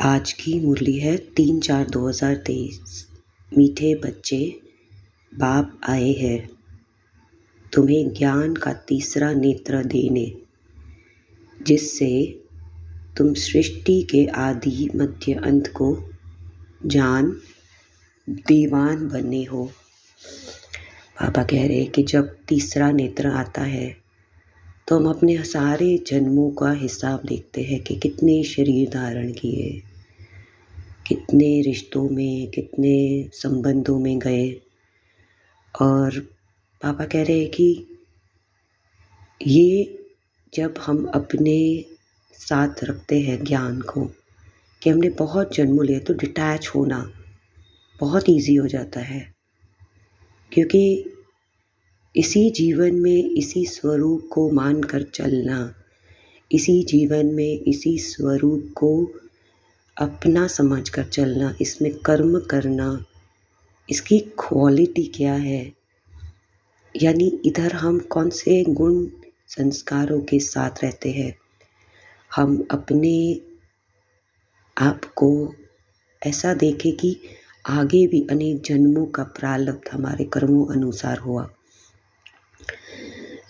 आज की मुरली है 3/4/2023। मीठे बच्चे, बाप आए हैं तुम्हें ज्ञान का तीसरा नेत्र देने, जिससे तुम सृष्टि के आदि मध्य अंत को जान दीवान बने हो। बाबा कह रहे कि जब तीसरा नेत्र आता है तो हम अपने सारे जन्मों का हिसाब देखते हैं कि कितने शरीर धारण किए, कितने रिश्तों में, कितने संबंधों में गए। और पापा कह रहे हैं कि ये जब हम अपने साथ रखते हैं ज्ञान को कि हमने बहुत जन्म लिए, तो डिटैच होना बहुत इजी हो जाता है, क्योंकि इसी जीवन में इसी स्वरूप को मान कर चलना, इसी जीवन में इसी स्वरूप को अपना समझ कर चलना, इसमें कर्म करना, इसकी क्वालिटी क्या है, यानी इधर हम कौन से गुण संस्कारों के साथ रहते हैं। हम अपने आप को ऐसा देखें कि आगे भी अनेक जन्मों का प्रारब्ध हमारे कर्मों अनुसार हुआ।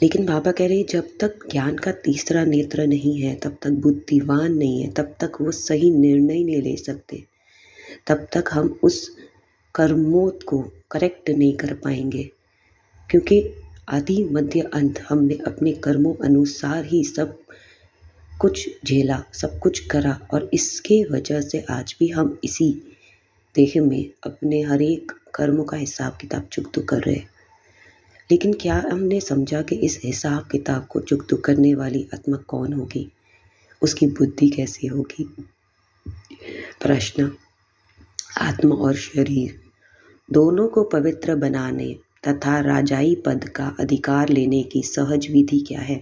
लेकिन बाबा कह रहे जब तक ज्ञान का तीसरा नेत्र नहीं है, तब तक बुद्धिवान नहीं है, तब तक वो सही निर्णय नहीं ले सकते, तब तक हम उस कर्मों को करेक्ट नहीं कर पाएंगे। क्योंकि आदि मध्य अंत हमने अपने कर्मों अनुसार ही सब कुछ झेला, सब कुछ करा, और इसके वजह से आज भी हम इसी देह में अपने हर एक कर्मों का हिसाब किताब चुकतू कर रहे हैं। लेकिन क्या हमने समझा कि इस हिसाब किताब को चुकतू करने वाली आत्मा कौन होगी, उसकी बुद्धि कैसी होगी। प्रश्न, आत्मा और शरीर दोनों को पवित्र बनाने तथा राजाई पद का अधिकार लेने की सहज विधि क्या है।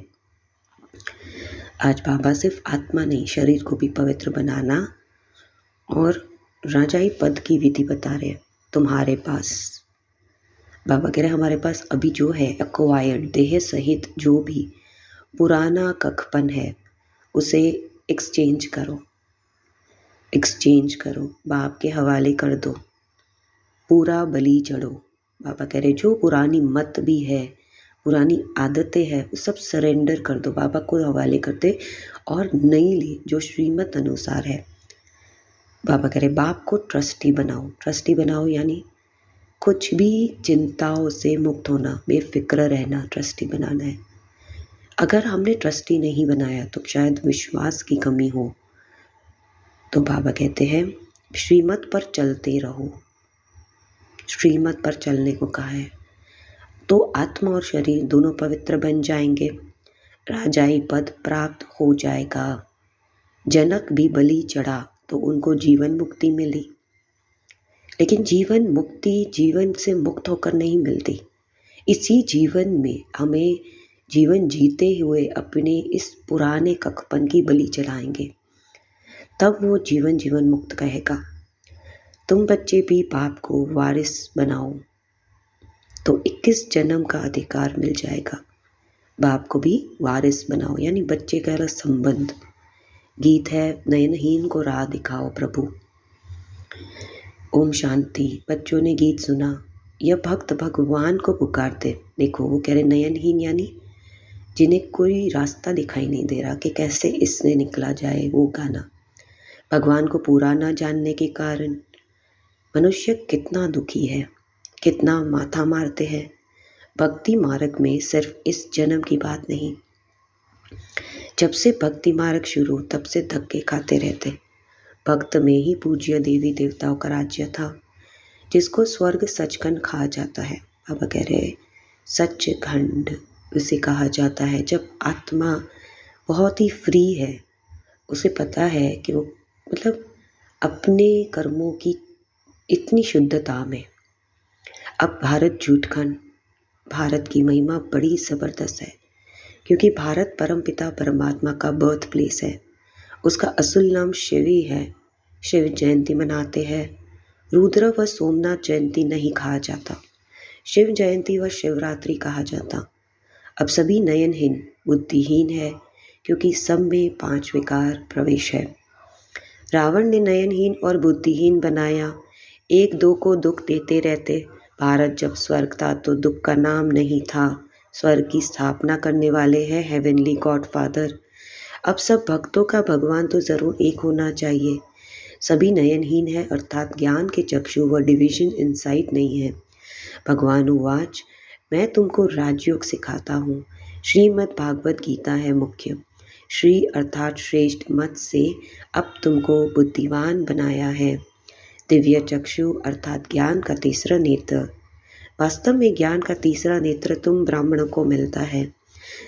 आज बाबा सिर्फ आत्मा नहीं, शरीर को भी पवित्र बनाना और राजाई पद की विधि बता रहे हैं। तुम्हारे पास, बाबा कह रहे हमारे पास अभी जो है एक्वायर्ड देह सहित जो भी पुराना कखपन है, उसे एक्सचेंज करो, बाप के हवाले कर दो, पूरा बलि चढ़ो। बाबा कह रहे जो पुरानी मत भी है, पुरानी आदतें हैं, वो सब सरेंडर कर दो, बाबा को हवाले करते, और नई ली जो श्रीमत अनुसार है। बाबा कह रहे बाप को ट्रस्टी बनाओ, यानी कुछ भी चिंताओं से मुक्त होना, बेफिक्र रहना, ट्रस्टी बनाना है। अगर हमने ट्रस्टी नहीं बनाया तो शायद विश्वास की कमी हो। तो बाबा कहते हैं श्रीमत पर चलते रहो, श्रीमत पर चलने को कहा है। तो आत्मा और शरीर दोनों पवित्र बन जाएंगे, राजाई पद प्राप्त हो जाएगा। जनक भी बलि चढ़ा तो उनको जीवन मुक्ति मिली, लेकिन जीवन मुक्ति जीवन से मुक्त होकर नहीं मिलती। इसी जीवन में हमें जीवन जीते हुए अपने इस पुराने कखपन की बलि चढ़ाएंगे, तब वो जीवन मुक्त कहेगा। तुम बच्चे भी बाप को वारिस बनाओ तो 21 जन्म का अधिकार मिल जाएगा। बाप को भी वारिस बनाओ, यानी बच्चे का रस संबंध। गीत है नयनहीन को राह दिखाओ प्रभु। ओम शांति। बच्चों ने गीत सुना, यह भक्त भगवान को पुकारते। देखो वो कह रहे नयनहीन, यानी जिन्हें कोई रास्ता दिखाई नहीं दे रहा कि कैसे इससे निकला जाए। वो गाना भगवान को पूरा ना जानने के कारण मनुष्य कितना दुखी है, कितना माथा मारते हैं। भक्ति मार्ग में सिर्फ इस जन्म की बात नहीं, जब से भक्ति मार्ग शुरू तब से धक्के खाते रहते। भक्त में ही पूज्य देवी देवताओं का राज्य था, जिसको स्वर्ग सचखंड कहा जाता है। बाबा कह रहे सचखंड उसे कहा जाता है जब आत्मा बहुत ही फ्री है, उसे पता है कि वो मतलब अपने कर्मों की इतनी शुद्धता में। अब भारत झूठखंड, भारत की महिमा बड़ी ज़बरदस्त है, क्योंकि भारत परमपिता परमात्मा का बर्थ प्लेस है। उसका असुल नाम शिव ही है। शिव जयंती मनाते हैं। रुद्र व सोमनाथ जयंती नहीं कहा जाता, शिव जयंती व शिवरात्रि कहा जाता। अब सभी नयनहीन बुद्धिहीन है, क्योंकि सब में 5 विकार प्रवेश है। रावण ने नयनहीन और बुद्धिहीन बनाया, एक दो को दुख देते रहते। भारत जब स्वर्ग था तो दुख का नाम नहीं था। स्वर्ग की स्थापना करने वाले हैं हेवनली गॉडफादर। अब सब भक्तों का भगवान तो ज़रूर एक होना चाहिए। सभी नयनहीन है अर्थात ज्ञान के चक्षु व डिविजन इनसाइट नहीं है। भगवान उवाच, मैं तुमको राजयोग सिखाता हूँ। श्रीमद् भागवत गीता है मुख्य। श्री अर्थात श्रेष्ठ मत से अब तुमको बुद्धिमान बनाया है। दिव्य चक्षु अर्थात ज्ञान का तीसरा नेत्र। वास्तव में ज्ञान का तीसरा नेत्र तुम ब्राह्मणों को मिलता है,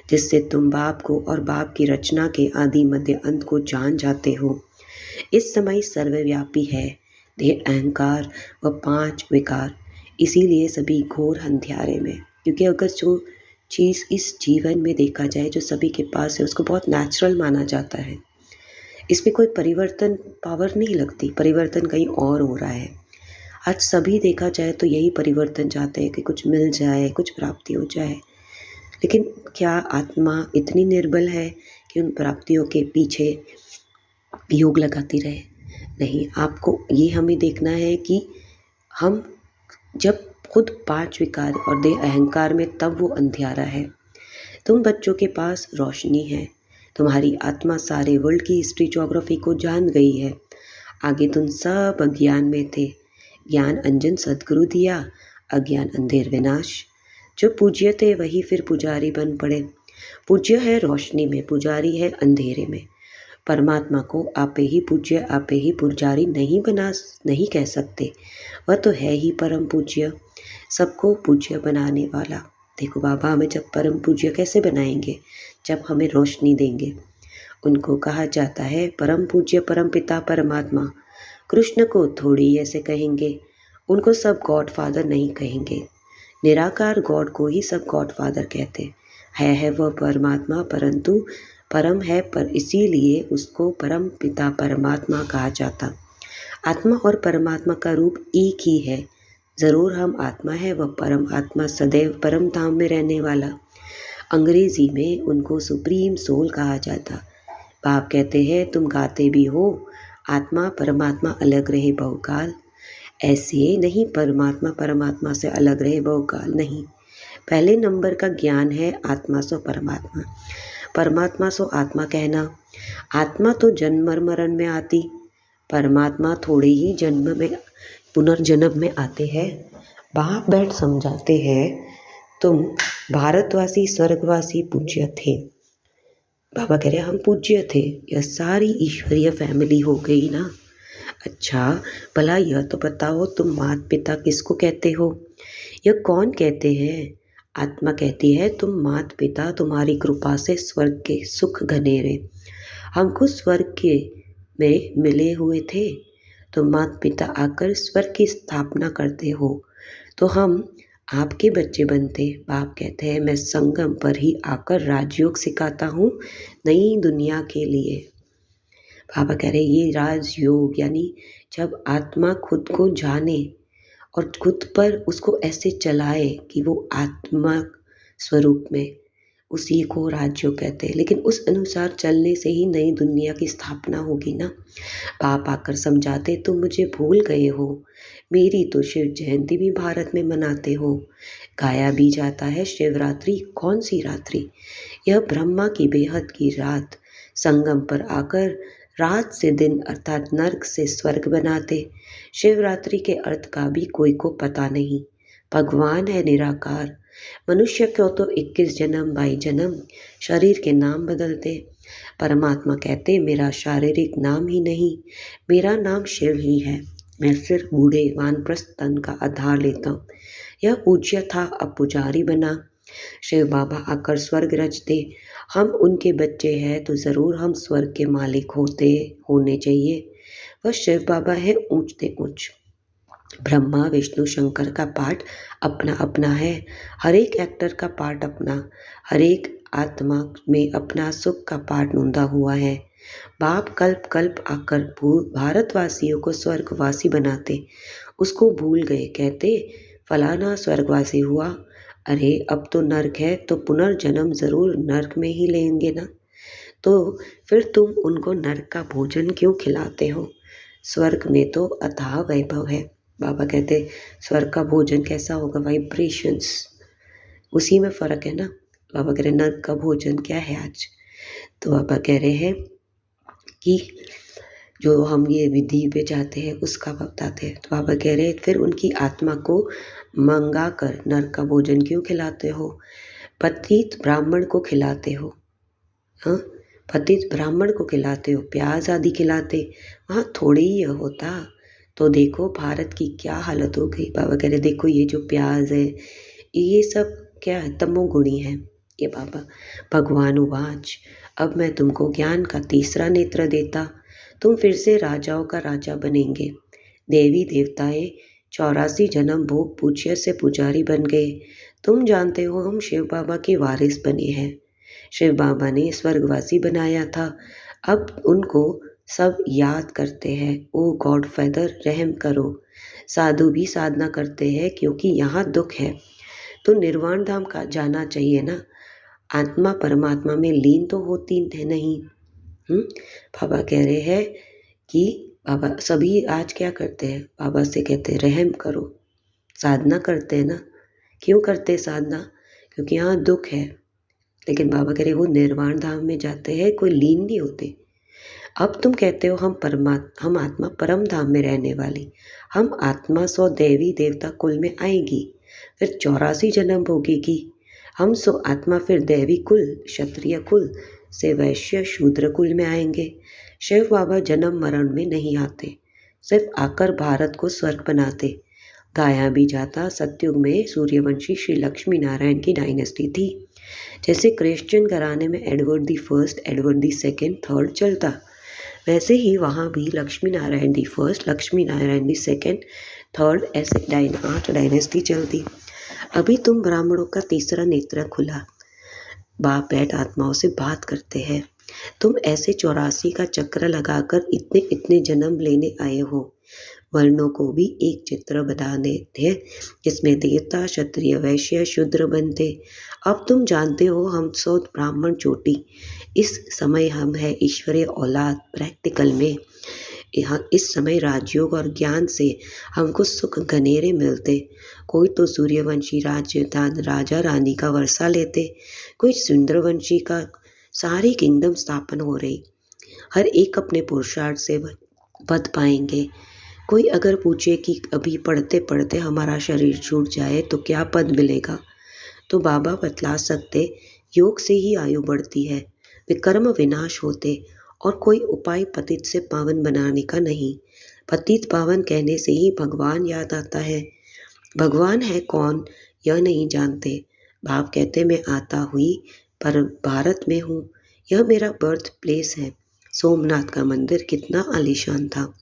जिससे तुम बाप को और बाप की रचना के आदि मध्य अंत को जान जाते हो। इस समय सर्वव्यापी है देह, अहंकार व 5 विकार। इसीलिए सभी घोर अंधियारे में, क्योंकि अगर जो चीज़ इस जीवन में देखा जाए जो सभी के पास है उसको बहुत नेचुरल माना जाता है। इसमें कोई परिवर्तन पावर नहीं लगती, परिवर्तन कहीं और हो रहा है। आज सभी देखा जाए तो यही परिवर्तन चाहते हैं कि कुछ मिल जाए, कुछ प्राप्ति हो जाए। लेकिन क्या आत्मा इतनी निर्बल है कि उन प्राप्तियों के पीछे योग लगाती रहे? नहीं, आपको ये हमें देखना है कि हम जब खुद 5 विकार और देह अहंकार में, तब वो अंधियारा है। तुम बच्चों के पास रोशनी है। तुम्हारी आत्मा सारे वर्ल्ड की हिस्ट्री ज्योग्राफी को जान गई है। आगे तुम सब अज्ञान में थे। ज्ञान अंजन सद्गुरु दिया, अज्ञान अंधेर विनाश। जो पूज्य थे वही फिर पुजारी बन पड़े। पूज्य है रोशनी में, पुजारी है अंधेरे में। परमात्मा को आपे ही पूज्य, आपे ही पुजारी नहीं कह सकते। वह तो है ही परम पूज्य, सबको पूज्य बनाने वाला। देखो बाबा हमें जब परम पूज्य कैसे बनाएंगे? जब हमें रोशनी देंगे। उनको कहा जाता है परम पूज्य परम पिता परमात्मा। कृष्ण को थोड़ी ऐसे कहेंगे, उनको सब गॉड फादर नहीं कहेंगे। निराकार गॉड को ही सब गॉड फादर कहते है वह परमात्मा, परंतु परम है पर इसीलिए उसको परम पिता परमात्मा कहा जाता। आत्मा और परमात्मा का रूप एक ही है। ज़रूर हम आत्मा है, वह परम आत्मा सदैव परम धाम में रहने वाला। अंग्रेज़ी में उनको सुप्रीम सोल कहा जाता। बाप कहते हैं तुम गाते भी हो, आत्मा परमात्मा अलग रहे बहुकाल। ऐसे नहीं, परमात्मा परमात्मा से अलग रहे बहुकाल नहीं। पहले नंबर का ज्ञान है आत्मा सो परमात्मा, परमात्मा सो आत्मा कहना। आत्मा तो जन्म मरण में आती, परमात्मा थोड़े ही जन्म में पुनर्जन्म में आते हैं। बाप बैठ समझाते हैं तुम भारतवासी स्वर्गवासी पूज्य थे। बाबा कह रहे हम पूज्य थे, यह सारी ईश्वरीय फैमिली हो गई ना। अच्छा भला यह तो बताओ तुम माता पिता किसको कहते हो? यह कौन कहते हैं? आत्मा कहती है तुम माता पिता तुम्हारी कृपा से स्वर्ग के सुख घनेरे। हमको स्वर्ग के में मिले हुए थे, तो माता पिता आकर स्वर्ग की स्थापना करते हो तो हम आपके बच्चे बनते। बाप कहते हैं मैं संगम पर ही आकर राजयोग सिखाता हूँ नई दुनिया के लिए। बाबा कह रहे ये राजयोग यानी जब आत्मा खुद को जाने और खुद पर उसको ऐसे चलाए कि वो आत्मा स्वरूप में, उसी को राजयोग कहते हैं। लेकिन उस अनुसार चलने से ही नई दुनिया की स्थापना होगी ना। बाप आकर समझाते तुम मुझे भूल गए हो, मेरी तो शिव जयंती भी भारत में मनाते हो, गाया भी जाता है शिवरात्रि। कौन सी रात्रि? यह ब्रह्मा की बेहद की रात। संगम पर आकर रात से दिन अर्थात नर्क से स्वर्ग बनाते। शिवरात्रि के अर्थ का भी कोई को पता नहीं। भगवान है निराकार। मनुष्य को तो 21 जन्म 22 जन्म शरीर के नाम बदलते। परमात्मा कहते मेरा शारीरिक नाम ही नहीं, मेरा नाम शिव ही है। मैं सिर्फ बूढ़े वानप्रस्थ तन का आधार लेता हूँ। यह पूज्य था, अब पुजारी बना। शिव बाबा आकर स्वर्ग रचते। हम उनके बच्चे हैं तो ज़रूर हम स्वर्ग के मालिक होने चाहिए। वह शिव बाबा है ऊंचते ऊंच। ब्रह्मा विष्णु शंकर का पार्ट अपना अपना है, हर एक एक्टर का पार्ट अपना, हर एक आत्मा में अपना सुख का पार्ट नूंदा हुआ है। बाप कल्प कल्प आकर भारतवासियों को स्वर्गवासी बनाते, उसको भूल गए। कहते फलाना स्वर्गवासी हुआ, अरे अब तो नर्क है तो पुनर्जन्म ज़रूर नर्क में ही लेंगे ना। तो फिर तुम उनको नरक का भोजन क्यों खिलाते हो? स्वर्ग में तो अथाह वैभव है। बाबा कहते स्वर्ग का भोजन कैसा होगा? वाइब्रेशंस, उसी में फ़र्क है ना। बाबा कह रहे नरक का भोजन क्या है आज? तो बाबा कह रहे हैं कि जो हम ये विधि पे जाते हैं उसका बताते हैं। तो बाबा कह रहे हैं फिर उनकी आत्मा को मंगा कर नरक का भोजन क्यों खिलाते हो? पतित ब्राह्मण को खिलाते हो। हाँ, पतित ब्राह्मण को खिलाते हो, प्याज आदि खिलाते, वहाँ थोड़ी ही यह होता। तो देखो भारत की क्या हालत हो गई। बाबा कह रहे देखो ये जो प्याज है ये सब क्या है? तमोगुणी है ये बाबा। भगवान उवाच, अब मैं तुमको ज्ञान का तीसरा नेत्र देता, तुम फिर से राजाओं का राजा बनेंगे। देवी देवताएं 84 जन्म भोग पूज्य से पुजारी बन गए। तुम जानते हो हम शिव बाबा के वारिस बने हैं। शिव बाबा ने स्वर्गवासी बनाया था, अब उनको सब याद करते हैं। ओ गॉड फादर रहम करो। साधु भी साधना करते हैं क्योंकि यहाँ दुख है। तो निर्वाण धाम का जाना चाहिए ना। आत्मा परमात्मा में लीन तो होती है नहीं। बाबा कह रहे हैं कि बाबा सभी आज क्या करते हैं? बाबा से कहते हैं रहम करो। साधना करते हैं ना। क्यों करते हैं साधना? क्योंकि यहाँ दुख है। लेकिन बाबा कह रहे वो निर्वाण धाम में जाते हैं, कोई लीन नहीं होते। अब तुम कहते हो हम आत्मा परम धाम में रहने वाली, हम आत्मा 100 देवी देवता कुल में आएगी, फिर 84 जन्म भोगेगी। हम सो आत्मा फिर देवी कुल क्षत्रिय कुल से वैश्य शूद्र कुल में आएंगे। शिव बाबा जन्म मरण में नहीं आते, सिर्फ आकर भारत को स्वर्ग बनाते। गाया भी जाता सतयुग में सूर्यवंशी श्री लक्ष्मी नारायण की डायनेस्टी थी। जैसे क्रिश्चियन घराने में Edward the first, Edward the second, third चलता, वैसे ही वहाँ भी Lakshmi Narayan the first, Lakshmi Narayan the second, third, ऐसे 8 डायनेस्टी चलती। अभी तुम ब्राह्मणों का तीसरा नेत्र खुला, बाप बैठ आत्माओं से बात करते हैं। तुम ऐसे 84 का चक्र लगाकर इतने इतने जन्म लेने आए हो। वर्णों को भी एक चित्र बनाने थे जिसमें देवता क्षत्रिय वैश्य शूद्र बनते। अब तुम जानते हो हम 100 ब्राह्मण चोटी। इस समय हम है ईश्वरीय औलाद। प्रैक्टिकल में यहाँ इस समय राजयोग और ज्ञान से हमको सुख घनेरे मिलते। कोई तो सूर्यवंशी राजधान राजा रानी का वर्षा लेते, कोई सुंदरवंशी का सारी किंगडम स्थापन हो रही। हर एक अपने पुरुषार्थ से पद पाएंगे। कोई अगर पूछे कि अभी पढ़ते पढ़ते हमारा शरीर छूट जाए तो क्या पद मिलेगा, तो बाबा बतला सकते योग से ही आयु बढ़ती है, विकर्म विनाश होते, और कोई उपाय पतित से पावन बनाने का नहीं। पतित पावन कहने से ही भगवान याद आता है। भगवान है कौन यह नहीं जानते। बाप कहते मैं आता हुई पर भारत में हूँ, यह मेरा बर्थ प्लेस है। सोमनाथ का मंदिर कितना आलीशान था,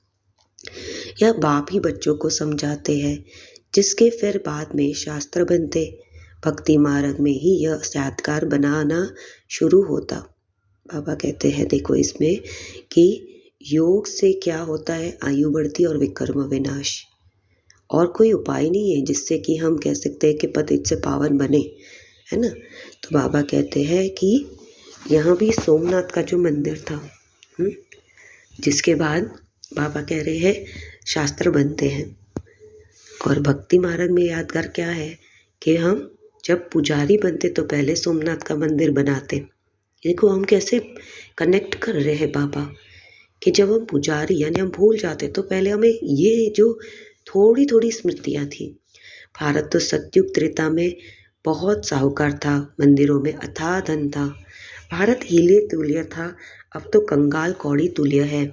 यह बाप ही बच्चों को समझाते हैं, जिसके फिर बाद में शास्त्र बनते। भक्ति मार्ग में ही यह साक्षात्कार बनाना शुरू होता। बाबा कहते हैं देखो इसमें कि योग से क्या होता है, आयु बढ़ती और विकर्म विनाश। और कोई उपाय नहीं है जिससे कि हम कह सकते हैं कि पतित से पावन बने, है ना। तो बाबा कहते हैं कि यहाँ भी सोमनाथ का जो मंदिर था, जिसके बाद बाबा कह रहे हैं शास्त्र बनते हैं। और भक्ति मार्ग में यादगार क्या है कि हम जब पुजारी बनते तो पहले सोमनाथ का मंदिर बनाते। देखो हम कैसे कनेक्ट कर रहे हैं बाबा, कि जब हम पुजारी यानी हम भूल जाते तो पहले हमें ये जो थोड़ी थोड़ी स्मृतियाँ थी। भारत तो सतयुग त्रेता में बहुत साहूकार था, मंदिरों में अथाह धन था। भारत हीले तुल्य था, अब तो कंगाल कौड़ी तुल्य है।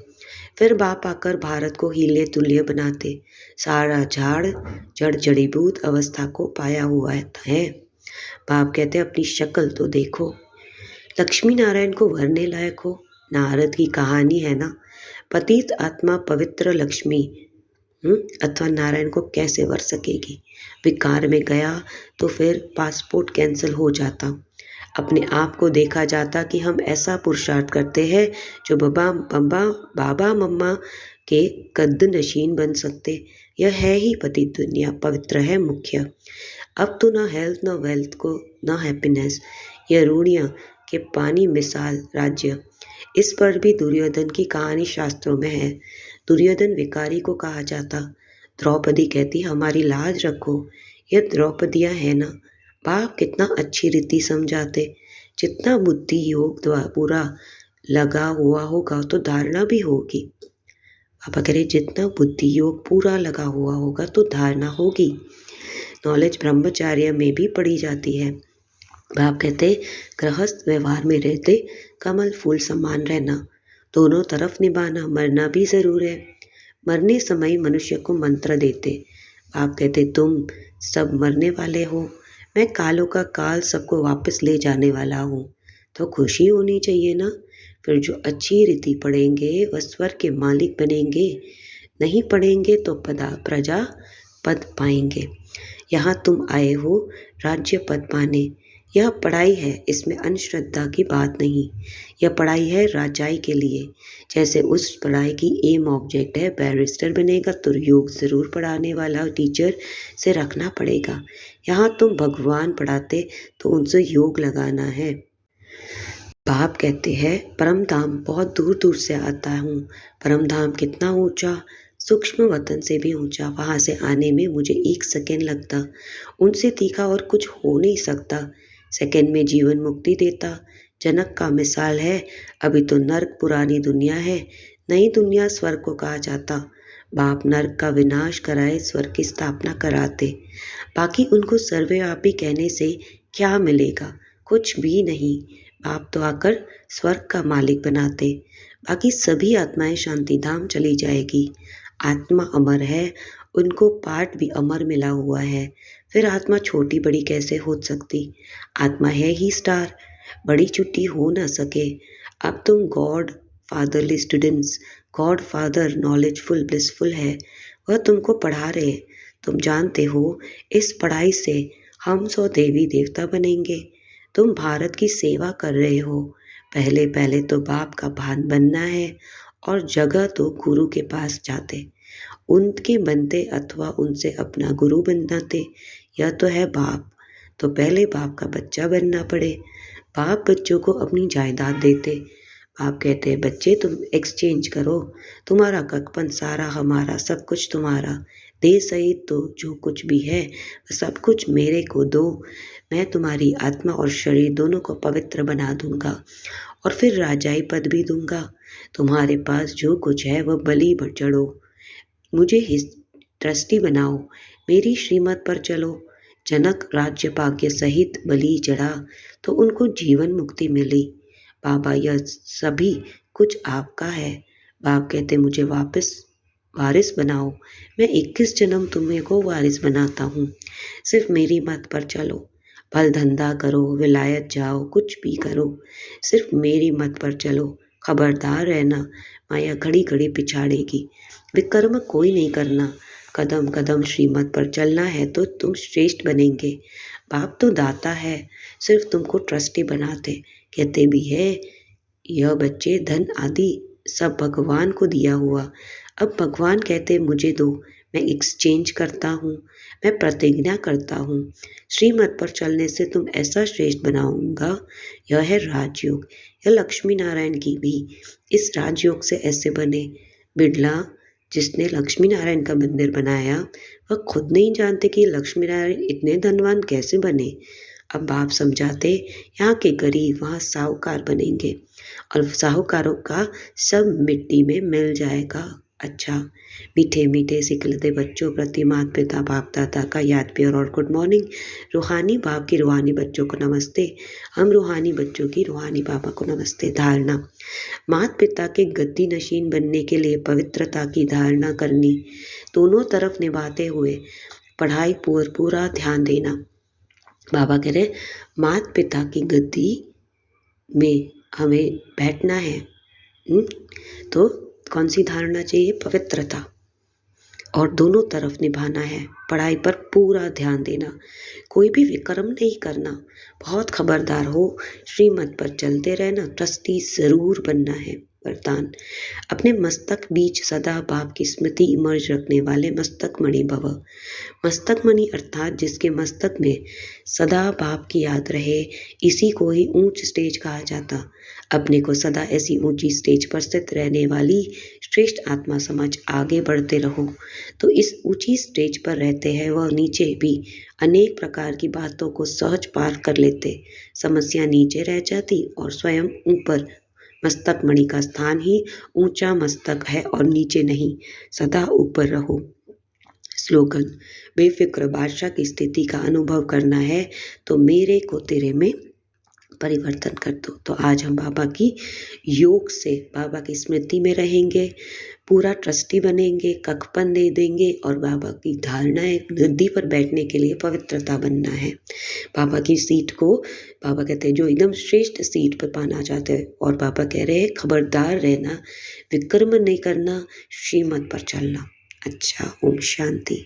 फिर बाप आकर भारत को हीले तुल्य बनाते। सारा झाड़ जड़ जड़ीबूत अवस्था को पाया हुआ है। बाप कहते अपनी शक्ल तो देखो। लक्ष्मी नारायण को वरने लायक हो। नारद की कहानी है ना, पतित आत्मा पवित्र लक्ष्मी अथवा नारायण को कैसे वर सकेगी। विकार में गया तो फिर पासपोर्ट कैंसिल हो जाता। अपने आप को देखा जाता कि हम ऐसा पुरुषार्थ करते हैं जो बाबा मम्मा के कद नशीन बन सकते। यह है ही पतित दुनिया, पवित्र है मुख्य। अब तो ना हेल्थ ना वेल्थ को ना हैप्पीनेस, यह रूढ़ियाँ के पानी मिसाल राज्य इस पर भी दुर्योधन की कहानी शास्त्रों में है। दुर्योधन विकारी को कहा जाता। द्रौपदी कहती हमारी लाज रखो, यह द्रौपदियाँ है ना। बाप कितना अच्छी रीति समझाते। जितना बुद्धि योग पूरा लगा हुआ होगा तो धारणा भी होगी। पापा कह रहे जितना बुद्धि योग पूरा लगा हुआ होगा तो धारणा होगी। नॉलेज ब्रह्मचार्य में भी पढ़ी जाती है। बाप कहते गृहस्थ व्यवहार में रहते कमल फूल समान रहना, दोनों तरफ निभाना, मरना भी ज़रूर है। मरने समय मनुष्य को मंत्र देते। बाप कहते तुम सब मरने वाले हो, मैं कालों का काल सबको वापस ले जाने वाला हूँ, तो खुशी होनी चाहिए ना। फिर जो अच्छी रीति पढ़ेंगे वह स्वर्ग के मालिक बनेंगे, नहीं पढ़ेंगे तो प्रजा पद पाएंगे। यहाँ तुम आए हो राज्य पद पाने। यह पढ़ाई है, इसमें अंधश्रद्धा की बात नहीं। यह पढ़ाई है राजाई के लिए। जैसे उस पढ़ाई की एम ऑब्जेक्ट है बैरिस्टर बनेगा तो योग ज़रूर पढ़ाने वाला टीचर से रखना पड़ेगा। यहाँ तुम भगवान पढ़ाते तो उनसे योग लगाना है। बाप कहते हैं परम धाम बहुत दूर दूर से आता हूँ। परम धाम कितना ऊंचा, सूक्ष्म वतन से भी ऊंचा। वहाँ से आने में मुझे 1 सेकेंड लगता, उनसे तीखा और कुछ हो नहीं सकता। सेकेंड में जीवन मुक्ति देता। जनक का मिसाल है। अभी तो नर्क पुरानी दुनिया है, नई दुनिया स्वर्ग को कहा जाता। बाप नर्क का विनाश कराए स्वर्ग की स्थापना कराते। बाकी उनको सर्वव्यापी कहने से क्या मिलेगा, कुछ भी नहीं। बाप तो आकर स्वर्ग का मालिक बनाते। बाकी सभी आत्माएं शांति धाम चली जाएगी। आत्मा अमर है, उनको पाठ भी अमर मिला हुआ है। फिर आत्मा छोटी बड़ी कैसे हो सकती, आत्मा है ही स्टार, बड़ी छुट्टी हो ना सके। अब तुम God fatherly students, God father knowledgeful blissful है, वह तुमको पढ़ा रहे। तुम जानते हो इस पढ़ाई से हम 100 देवी देवता बनेंगे। तुम भारत की सेवा कर रहे हो। पहले पहले तो बाप का भान बनना है और जगह तो गुरु के पास जाते, उनके बनते अथवा उनसे अपना गुरु बनाते। यह तो है बाप, तो पहले बाप का बच्चा बनना पड़े। बाप बच्चों को अपनी जायदाद देते। बाप कहते हैं बच्चे तुम एक्सचेंज करो, तुम्हारा ककपन सारा हमारा, सब कुछ तुम्हारा। देह सहित तो जो कुछ भी है सब कुछ मेरे को दो। मैं तुम्हारी आत्मा और शरीर दोनों को पवित्र बना दूंगा और फिर राजाई पद भी दूंगा। तुम्हारे पास जो कुछ है वह बलि पर चढ़ो, मुझे ट्रस्टी बनाओ, मेरी श्रीमत पर चलो। जनक राज्य भाग्य सहित बलि चढ़ा तो उनको जीवन मुक्ति मिली। बाबा यह सभी कुछ आपका है। बाप कहते मुझे वापस वारिस बनाओ। मैं 21 जन्म तुम्हें को वारिस बनाता हूँ, सिर्फ मेरी मत पर चलो। भल धंधा करो, विलायत जाओ, कुछ भी करो, सिर्फ मेरी मत पर चलो। खबरदार रहना, माया घड़ी घड़ी पिछाड़ेगी। विकर्म कोई नहीं करना, कदम कदम श्रीमत पर चलना है तो तुम श्रेष्ठ बनेंगे। बाप तो दाता है, सिर्फ तुमको ट्रस्टी बनाते। कहते भी है यह बच्चे धन आदि सब भगवान को दिया हुआ। अब भगवान कहते मुझे दो, मैं एक्सचेंज करता हूँ, मैं प्रतिज्ञा करता हूँ। श्रीमत पर चलने से तुम ऐसा श्रेष्ठ बनाऊंगा। यह है राजयोग। यह लक्ष्मी नारायण की भी इस राजयोग से ऐसे बने। बिड़ला जिसने लक्ष्मी नारायण का मंदिर बनाया वह खुद नहीं जानते कि लक्ष्मी नारायण इतने धनवान कैसे बने। अब बाप समझाते यहाँ के गरीब वहाँ साहूकार बनेंगे और साहूकारों का सब मिट्टी में मिल जाएगा। अच्छा, मीठे मीठे सिखलते बच्चों प्रति माता पिता बाप दादा का याद प्यार और गुड मॉर्निंग। रूहानी बाप की रूहानी बच्चों को नमस्ते। हम रूहानी बच्चों की रूहानी बाबा को नमस्ते। धारणा, माता पिता के गद्दी नशीन बनने के लिए पवित्रता की धारणा करनी, दोनों तरफ निभाते हुए पढ़ाई पर पूरा ध्यान देना। बाबा कह रहे माता पिता की गद्दी में हमें बैठना है, तो कौन सी धारणा चाहिए, पवित्रता, और दोनों तरफ निभाना है। पढ़ाई पर पूरा ध्यान देना, कोई भी विक्रम नहीं करना, बहुत खबरदार हो, श्रीमत पर चलते रहना, ट्रस्टी ज़रूर बनना है। वरदान। अपने मस्तक बीच सदा भाव की स्मृति इमर्ज रखने वाले मस्तक मणि भव। मस्तक मणि अर्थात जिसके मस्तक में सदा भाव की याद रहे, इसी को ही ऊंच स्टेज कहा जाता। अपने को सदा ऐसी ऊंची स्टेज पर स्थित रहने वाली श्रेष्ठ आत्मा समझ आगे बढ़ते रहो। तो इस ऊंची स्टेज पर रहते हैं वह नीचे भी अनेक प्रकार की बातों को सहज पार कर लेते। समस्या नीचे रह जाती और स्वयं ऊपर। मस्तक मणि का स्थान ही ऊंचा मस्तक है और नीचे नहीं, सदा ऊपर रहो। स्लोगन। बेफिक्र बादशाह की स्थिति का अनुभव करना है तो मेरे को तेरे में परिवर्तन कर दो। तो आज हम बाबा की योग से बाबा की स्मृति में रहेंगे, पूरा ट्रस्टी बनेंगे, कखपन दे देंगे और बाबा की धारणा है गद्दी पर बैठने के लिए पवित्रता बनना है। बाबा की सीट को बाबा कहते हैं जो एकदम श्रेष्ठ सीट पर पाना चाहते हैं, और बाबा कह रहे हैं खबरदार रहना, विक्रम नहीं करना, श्रीमत पर चलना। अच्छा, ओम शांति।